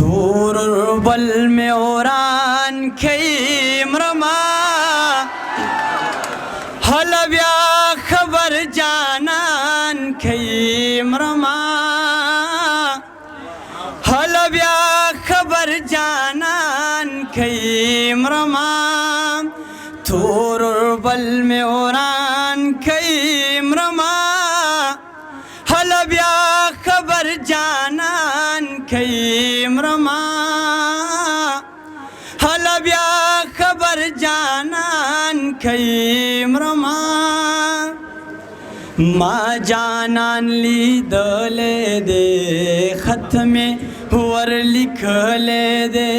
تور بل میں اوران کھیم رما حل بیا خبر جانان کھیم رما حل بیا خبر جانان کھیم رما تور بل میں اوران کھیم رما حل بیا خبر جانان کھیم رما حل بیا خبر جانان کھیم رما ما جانان لیدلے دے خط میں ور لکھلے دے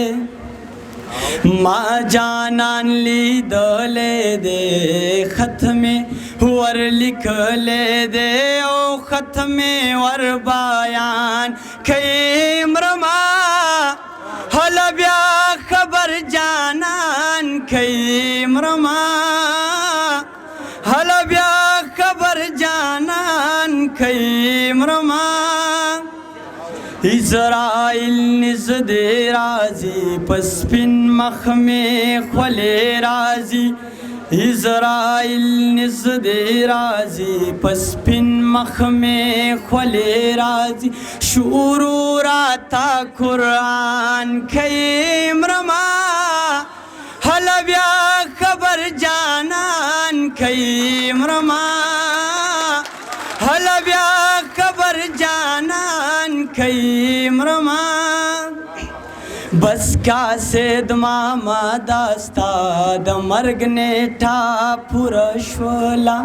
ما جانان لیدلے دے خط میں ور لکھلے دے او خط میں ور بیان کھیم رما حل بیا خبر جانان کھیم رما حل بیا خبر جانان کھیم رما اسرائیل نزد رازی پس پن مخ میں خولے رازی اسرائیل نزد رازی پس پن مخ میں خولے رازی شعور آتا قرآن کھیم رما حل بیا خبر جانان کھیم رما حل بیا خبر جانان کھیم رما بس کا سید ماما داستا د مرگ نیٹا پورا شولا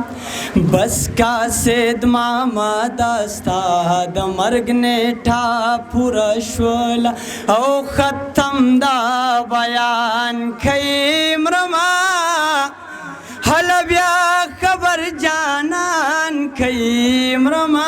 بس کا سید ماما داستا د مرگ نیٹا پورا شولا او ختم دا بیان کھیم رما حل بیا خبر جانان کھیم رما